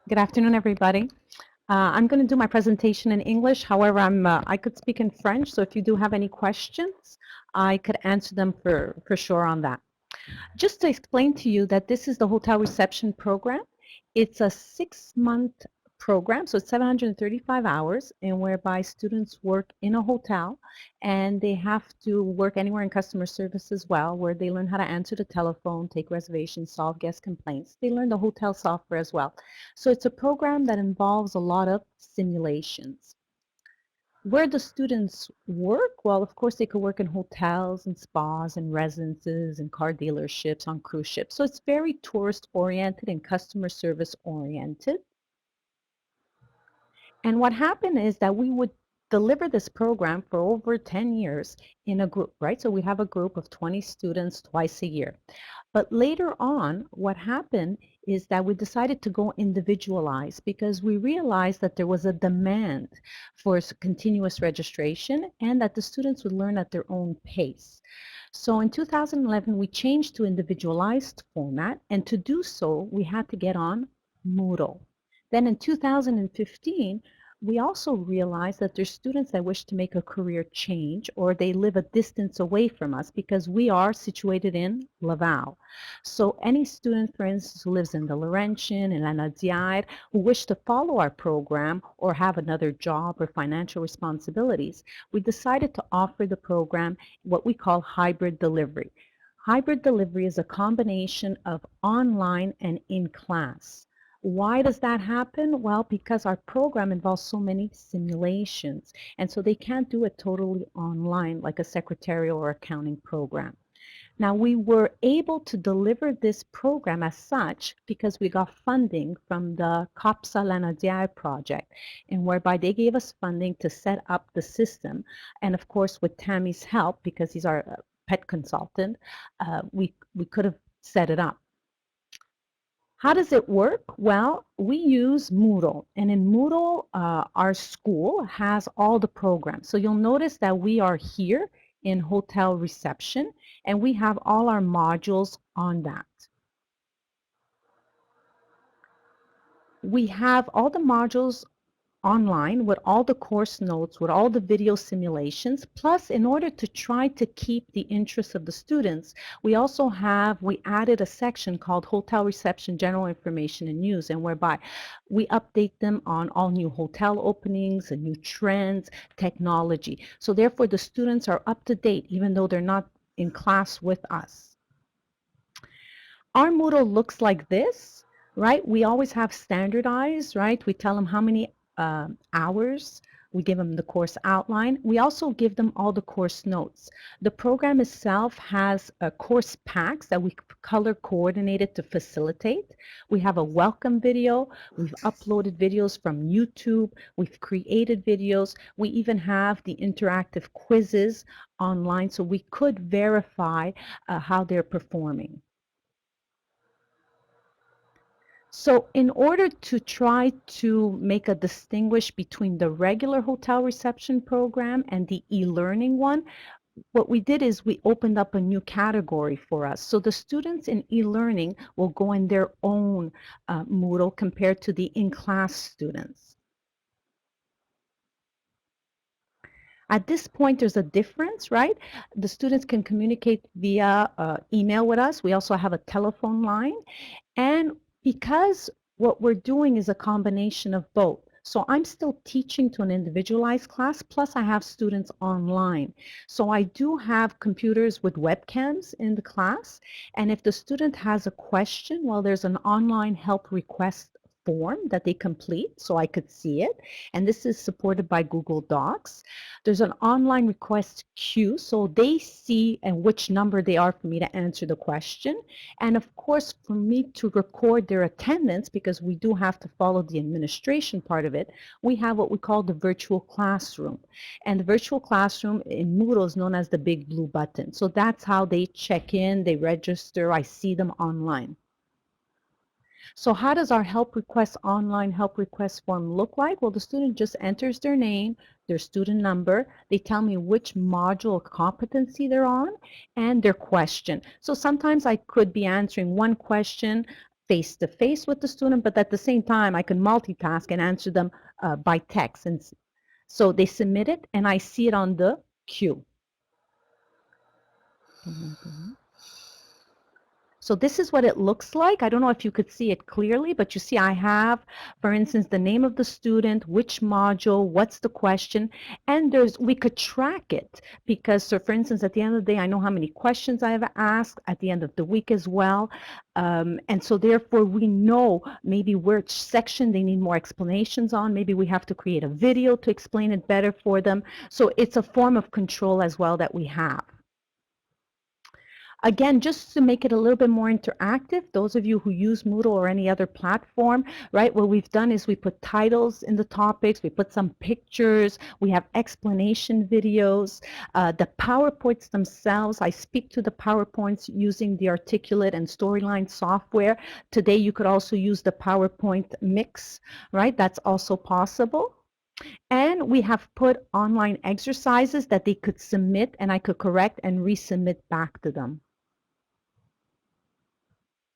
Good afternoon, everybody. I'm going to do my presentation in English. However, I could speak in French, so if you do have any questions, I could answer them for sure on that. Just to explain to you that this is the hotel reception program. It's a 6-month program, so it's 735 hours, and whereby students work in a hotel, and they have to work anywhere in customer service as well, where they learn how to answer the telephone, take reservations, solve guest complaints. They learn the hotel software as well. So it's a program that involves a lot of simulations. Where the students work, well, of course, they could work in hotels and spas and residences and car dealerships, on cruise ships. So it's very tourist oriented and customer service oriented. And what happened is that we would deliver this program for over 10 years in a group, right? So we have a group of 20 students twice a year. But later on, what happened is that we decided to go individualized because we realized that there was a demand for continuous registration and that the students would learn at their own pace. So in 2011, we changed to individualized format, and to do so, we had to get on Moodle. Then in 2015, we also realized that there's students that wish to make a career change or they live a distance away from us because we are situated in Laval. So any student, for instance, who lives in the Laurentian and Lanaudière who wish to follow our program or have another job or financial responsibilities, we decided to offer the program what we call hybrid delivery. Hybrid delivery is a combination of online and in-class. Why does that happen? Well, because our program involves so many simulations, and so they can't do it totally online like a secretarial or accounting program. Now, we were able to deliver this program as such because we got funding from the COPSA Lanaudière project, and whereby they gave us funding to set up the system. And of course, with Tammy's help, because he's our pet consultant, we could have set it up. How does it work? Well, we use Moodle, and in Moodle, our school has all the programs. So you'll notice that we are here in hotel reception, and we have all our modules on that. We have all the modules online with all the course notes, with all the video simulations. Plus, in order to try to keep the interest of the students, we added a section called Hotel Reception General Information and News, and whereby we update them on all new hotel openings and new trends, technology. So therefore, the students are up to date, even though they're not in class with us. Our Moodle looks like this, right? We always have standardized, right? We tell them how many hours. We give them the course outline. We also give them all the course notes. The program itself has course packs that we color coordinated to facilitate. We have a welcome video. We've uploaded videos from YouTube. We've created videos. We even have the interactive quizzes online so we could verify how they're performing. So in order to try to make a distinguish between the regular hotel reception program and the e-learning one, what we did is we opened up a new category for us. So the students in e-learning will go in their own Moodle compared to the in-class students. At this point, there's a difference, right? The students can communicate via email with us. We also have a telephone line. And because what we're doing is a combination of both. So I'm still teaching to an individualized class, plus I have students online. So I do have computers with webcams in the class. And if the student has a question, well, there's an online help request form that they complete so I could see it. And this is supported by Google Docs. There's an online request queue so they see and which number they are for me to answer the question. And of course, for me to record their attendance, because we do have to follow the administration part of it, we have what we call the virtual classroom. And the virtual classroom in Moodle is known as the big blue button. So that's how they check in, they register, I see them online. So how does our online help request form look like? Well, the student just enters their name, their student number, they tell me which module competency they're on, and their question. So sometimes I could be answering one question face-to-face with the student, but at the same time, I can multitask and answer them by text. And so they submit it, and I see it on the queue. So this is what it looks like. I don't know if you could see it clearly, but you see I have, for instance, the name of the student, which module, what's the question, and we could track it because, so for instance, at the end of the day, I know how many questions I have asked at the end of the week as well. And so therefore we know maybe which section they need more explanations on. Maybe we have to create a video to explain it better for them. So it's a form of control as well that we have. Again, just to make it a little bit more interactive, those of you who use Moodle or any other platform, right, what we've done is we put titles in the topics, we put some pictures, we have explanation videos, the PowerPoints themselves, I speak to the PowerPoints using the Articulate and Storyline software. Today, you could also use the PowerPoint mix, right? That's also possible. And we have put online exercises that they could submit and I could correct and resubmit back to them.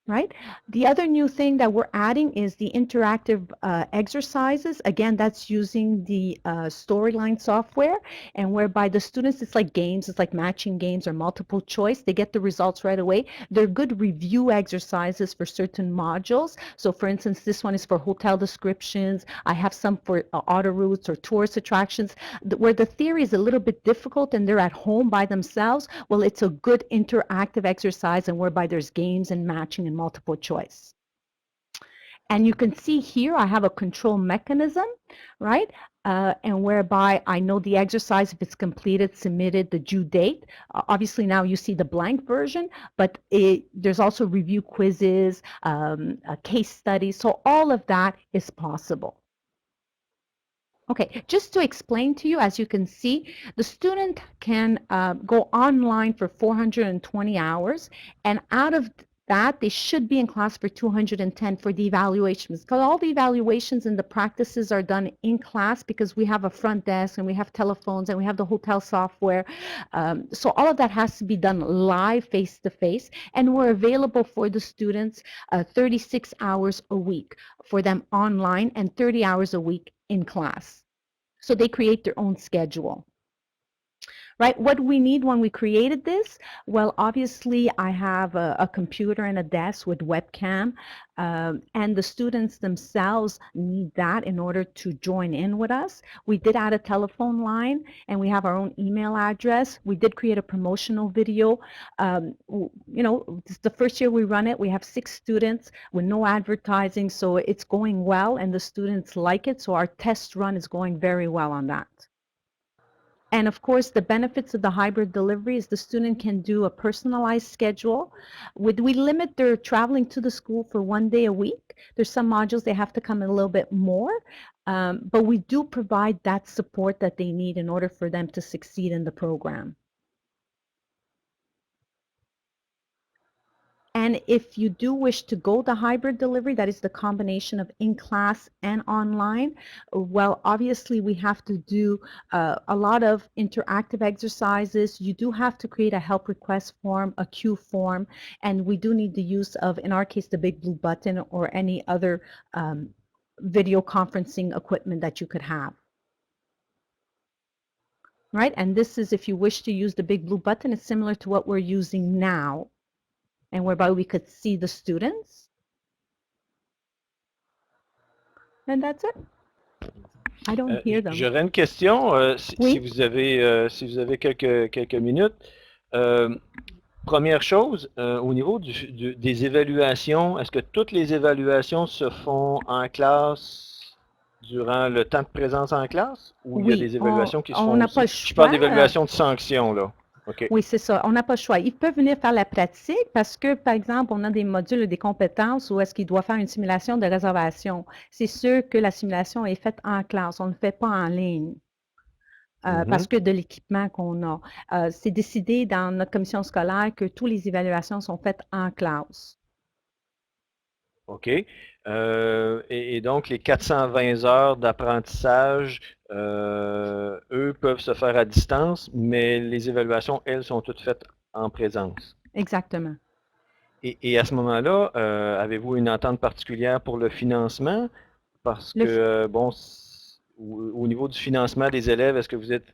Right? The other new thing that we're adding is the interactive exercises. Again, that's using the Storyline software, and whereby the students, it's like games, it's like matching games or multiple choice. They get the results right away. They're good review exercises for certain modules. So for instance, this one is for hotel descriptions. I have some for auto routes or tourist attractions, where the theory is a little bit difficult and they're at home by themselves. Well, it's a good interactive exercise, and whereby there's games and matching and multiple choice. And you can see here I have a control mechanism, right? And whereby I know the exercise, if it's completed, submitted, the due date. Obviously now you see the blank version, but there's also review quizzes, a case study. So all of that is possible. Okay, just to explain to you, as you can see, the student can go online for 420 hours, and out of that, they should be in class for 210 for the evaluations. Because all the evaluations and the practices are done in class because we have a front desk and we have telephones and we have the hotel software. So all of that has to be done live, face-to-face, and we're available for the students 36 hours a week for them online and 30 hours a week in class. So they create their own schedule. Right? What we need when we created this? Well, obviously, I have a computer and a desk with webcam, and the students themselves need that in order to join in with us. We did add a telephone line, and we have our own email address. We did create a promotional video. You know, this is the first year we run it. We have 6 students with no advertising, so it's going well, and the students like it. So our test run is going very well on that. And of course, the benefits of the hybrid delivery is the student can do a personalized schedule. We limit their traveling to the school for 1 day a week. There's some modules they have to come in a little bit more, but we do provide that support that they need in order for them to succeed in the program. And if you do wish to go the hybrid delivery, that is the combination of in-class and online, well, obviously we have to do a lot of interactive exercises. You do have to create a help request form, a queue form, and we do need the use of, in our case, the big blue button or any other video conferencing equipment that you could have. Right? And this is, if you wish to use the big blue button, it's similar to what we're using now, and whereby we could see the students. And that's it. I don't hear them. J'aurais une question, Oui. si vous avez quelques minutes. Première chose, au niveau des évaluations, est-ce que toutes les évaluations se font en classe durant le temps de présence en classe? Ou il y a des évaluations qui se font aussi? Je parle d'évaluation de sanctions, là. Okay. Oui, c'est ça. On n'a pas le choix. Ils peuvent venir faire la pratique parce que, par exemple, on a des modules, des compétences où est-ce qu'ils doivent faire une simulation de réservation. C'est sûr que la simulation est faite en classe. On ne le fait pas en ligne. Parce que de l'équipement qu'on a. C'est décidé dans notre commission scolaire que toutes les évaluations sont faites en classe. OK. Et donc, les 420 heures d'apprentissage, eux peuvent se faire à distance, mais les évaluations, elles, sont toutes faites en présence. Exactement. Et à ce moment-là, avez-vous une entente particulière pour le financement? Parce Le, que, bon, au niveau du financement des élèves, est-ce que vous êtes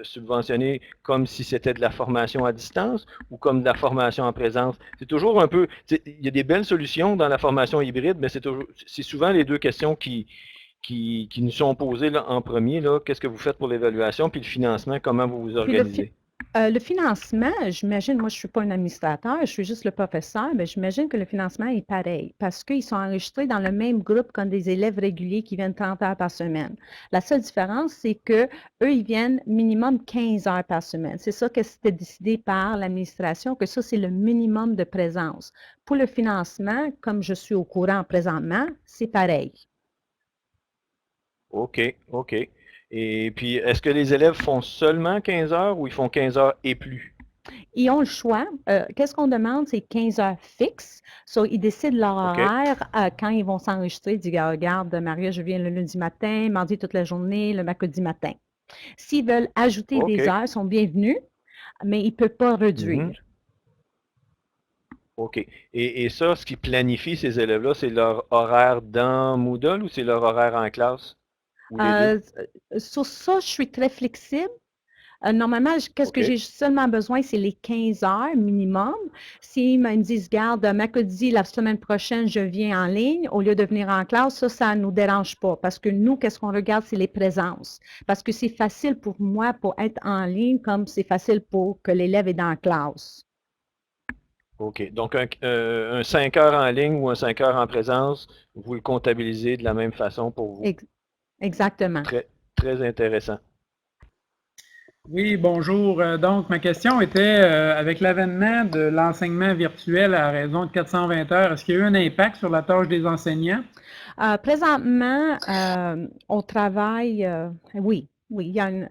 subventionné comme si c'était de la formation à distance ou comme de la formation en présence? C'est toujours un peu, il y a des belles solutions dans la formation hybride, mais c'est souvent les deux questions qui nous sont posées là, en premier. Là, qu'est-ce que vous faites pour l'évaluation? Puis le financement, comment vous vous Puis organisez? le financement, j'imagine, moi je ne suis pas un administrateur, je suis juste le professeur, mais j'imagine que le financement est pareil parce qu'ils sont enregistrés dans le même groupe comme des élèves réguliers qui viennent 30 heures par semaine. La seule différence, c'est que eux, ils viennent minimum 15 heures par semaine. C'est ça que c'était décidé par l'administration, que ça, c'est le minimum de présence. Pour le financement, comme je suis au courant présentement, c'est pareil. OK, OK. Et puis, est-ce que les élèves font seulement 15 heures ou ils font 15 heures et plus? Ils ont le choix. Qu'est-ce qu'on demande? C'est 15 heures fixes. So, ils décident leur OK, horaire quand ils vont s'enregistrer. Ils disent, regarde, Maria, je viens le lundi matin, mardi toute la journée, le mercredi matin. S'ils veulent ajouter des OK. heures, ils sont bienvenus, mais ils ne peuvent pas Mhm. réduire. OK. Et ça, ce qui planifie ces élèves-là, c'est leur horaire dans Moodle ou c'est leur horaire en classe? Ou les deux? Euh, sur ça, je suis très flexible. Normalement, qu'est-ce que OK. j'ai seulement besoin, c'est les 15 heures minimum. S'ils me disent, garde, mercredi, la semaine prochaine, je viens en ligne, au lieu de venir en classe, ça ne nous dérange pas. Parce que nous, qu'est-ce qu'on regarde, c'est les présences. Parce que c'est facile pour moi pour être en ligne comme c'est facile pour que l'élève est dans la classe. OK. Donc, un 5 heures en ligne ou un 5 heures en présence, vous le comptabilisez de la même façon pour vous. Ex- Exactement. Très, très intéressant. Oui, bonjour. Donc, ma question était, avec l'avènement de l'enseignement virtuel à raison de 420 heures, est-ce qu'il y a eu un impact sur la tâche des enseignants? Présentement, on travaille, oui, oui, il y a une,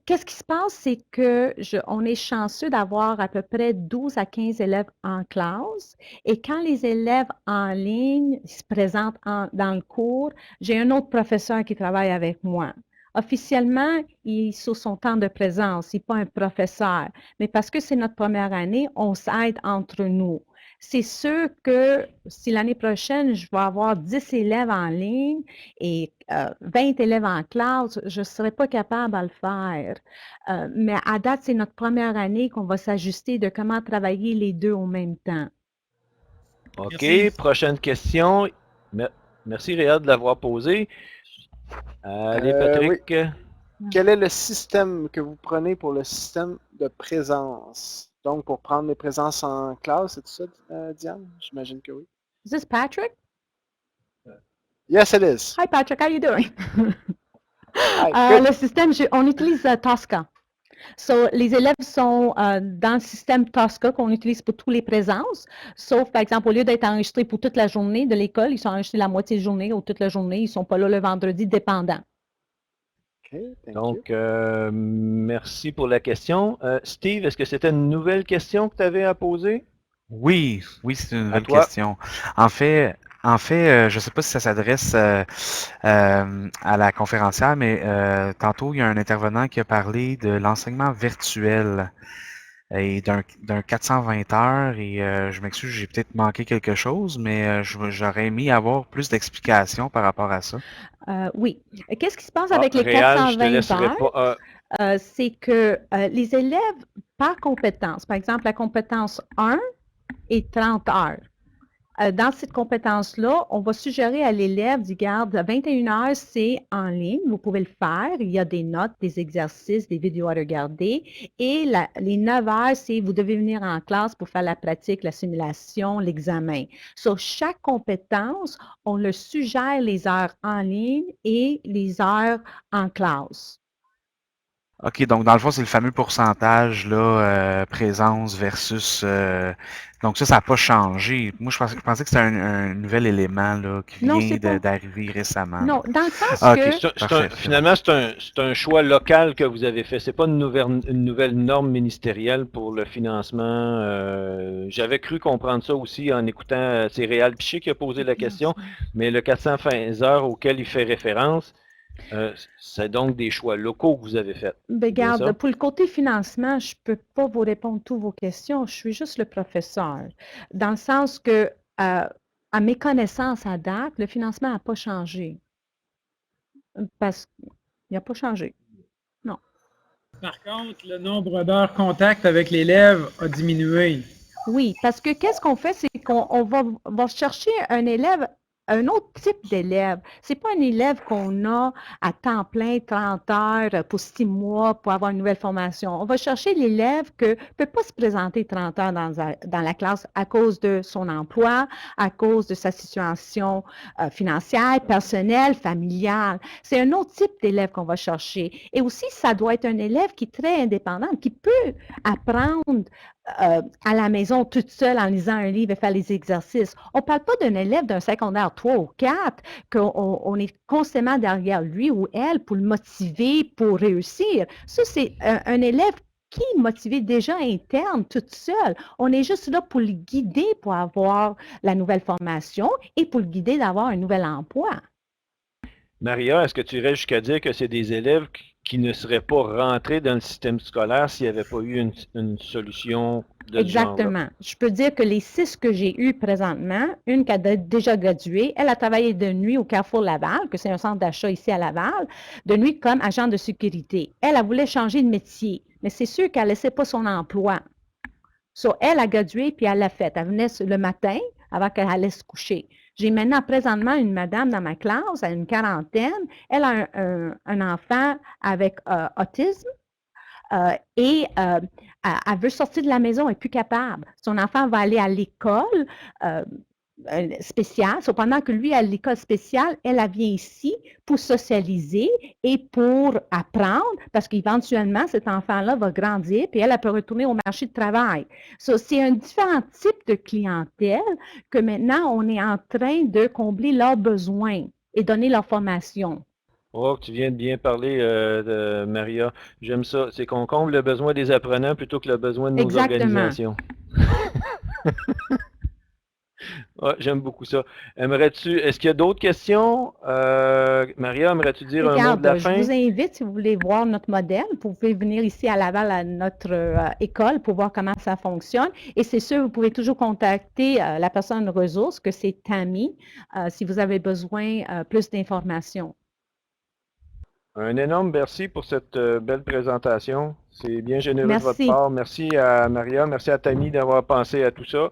qu'est-ce qui se passe, c'est que on est chanceux d'avoir à peu près 12 à 15 élèves en classe. Et quand les élèves en ligne se présentent dans le cours, j'ai un autre professeur qui travaille avec moi. Officiellement, il est sur son temps de présence, il n'est pas un professeur. Mais parce que c'est notre première année, on s'aide entre nous. C'est sûr que si l'année prochaine, je vais avoir 10 élèves en ligne et 20 élèves en classe, je ne serais pas capable à le faire. Mais à date, c'est notre première année qu'on va s'ajuster de comment travailler les deux en même temps. OK. Merci. Prochaine question. Merci, Réal, de l'avoir posée. Allez, Oui. Patrick. Quel est le système que vous prenez pour le système de présence? Donc, pour prendre les présences en classe, c'est tout ça, Diane? J'imagine que oui. Is this Patrick? Yes, it is. Hi Patrick, how you doing? Hi, good. Le système, on utilise Tosca. So, les élèves sont dans le système Tosca qu'on utilise pour tous les présences, sauf par exemple, au lieu d'être enregistrés pour toute la journée de l'école, ils sont enregistrés la moitié de journée ou toute la journée, ils ne sont pas là le vendredi, dépendant. OK, thank you. Donc, merci pour la question. Steve, est-ce que c'était une nouvelle question que tu avais à poser? Oui, oui, c'est une À nouvelle toi. question. Je ne sais pas si ça s'adresse à la conférencière, mais tantôt, il y a un intervenant qui a parlé de l'enseignement virtuel et d'un 420 heures. Et je m'excuse, j'ai peut-être manqué quelque chose, mais j'aurais aimé avoir plus d'explications par rapport à ça. Oui. Qu'est-ce qui se passe Ah, avec les Réal, je te 420 laisserai heures? pas. C'est que les élèves, par compétence, par exemple, la compétence 1 est 30 heures. Dans cette compétence-là, on va suggérer à l'élève, dit, garde, 21 heures, c'est en ligne, vous pouvez le faire. Il y a des notes, des exercices, des vidéos à regarder. Et les 9 heures, c'est vous devez venir en classe pour faire la pratique, la simulation, l'examen. Sur chaque compétence, on le suggère les heures en ligne et les heures en classe. OK, donc dans le fond, c'est le fameux pourcentage là, présence versus donc ça n'a pas changé. Moi, je pensais que c'était un nouvel élément là, qui Non, vient c'est pas. d'arriver récemment. Non, dans le sens Ah, OK, que parfait, c'est bon. Finalement, c'est un choix local que vous avez fait. C'est pas une nouvelle norme ministérielle pour le financement. J'avais cru comprendre ça aussi en écoutant c'est Réal Piché qui a posé la question, mais le 420 heures auquel il fait référence, C'est donc des choix locaux que vous avez faits. Ben, regarde, pour le côté financement, je ne peux pas vous répondre à toutes vos questions. Je suis juste le professeur. Dans le sens que, à mes connaissances à date, le financement n'a pas changé. Parce qu'il n'a pas changé. Non. Par contre, le nombre d'heures contact avec l'élève a diminué. Oui, parce que qu'est-ce qu'on fait, c'est qu'on va chercher un élève, un autre type d'élève. C'est pas un élève qu'on a à temps plein, 30 heures pour 6 mois pour avoir une nouvelle formation. On va chercher l'élève qui ne peut pas se présenter 30 heures dans la classe à cause de son emploi, à cause de sa situation financière, personnelle, familiale. C'est un autre type d'élève qu'on va chercher. Et aussi, ça doit être un élève qui est très indépendant, qui peut apprendre à la maison toute seule en lisant un livre et faire les exercices. On ne parle pas d'un élève d'un secondaire 3 ou 4, qu'on est constamment derrière lui ou elle pour le motiver, pour réussir. Ça, c'est un élève qui est motivé déjà interne, toute seule. On est juste là pour le guider pour avoir la nouvelle formation et pour le guider d'avoir un nouvel emploi. Maria, est-ce que tu irais jusqu'à dire que c'est des élèves qui ne seraient pas rentrés dans le système scolaire s'il n'y avait pas eu une solution de ce genre-là? Exactement. Je peux dire que les 6 que j'ai eues présentement, une qui a déjà gradué, elle a travaillé de nuit au Carrefour Laval, que c'est un centre d'achat ici à Laval, de nuit comme agent de sécurité. Elle voulu changer de métier, mais c'est sûr qu'elle ne laissait pas son emploi. Elle a gradué puis elle l'a fait. Elle venait le matin avant qu'elle allait se coucher. J'ai maintenant présentement une madame dans ma classe, elle a une quarantaine. Elle a un enfant avec autisme et elle veut sortir de la maison, elle n'est plus capable. Son enfant va aller à l'école spéciale. Pendant que lui, à l'école spéciale, elle vient ici pour socialiser et pour apprendre, parce qu'éventuellement, cet enfant-là va grandir, puis elle peut retourner au marché de travail. C'est un différent type de clientèle que maintenant, on est en train de combler leurs besoins et donner leur formation. Oh, tu viens de bien parler, de Maria. J'aime ça. C'est qu'on comble le besoin des apprenants plutôt que le besoin de nos organisations. Ouais, j'aime beaucoup ça. Est-ce qu'il y a d'autres questions? Maria, aimerais-tu dire un mot de la fin? Je vous invite, si vous voulez voir notre modèle, vous pouvez venir ici à Laval à notre école pour voir comment ça fonctionne. Et c'est sûr, vous pouvez toujours contacter la personne ressource, que c'est Tammy, si vous avez besoin plus d'informations. Un énorme merci pour cette belle présentation. C'est bien généreux de votre Merci. part. Merci à Maria, merci à Tammy d'avoir pensé à tout ça.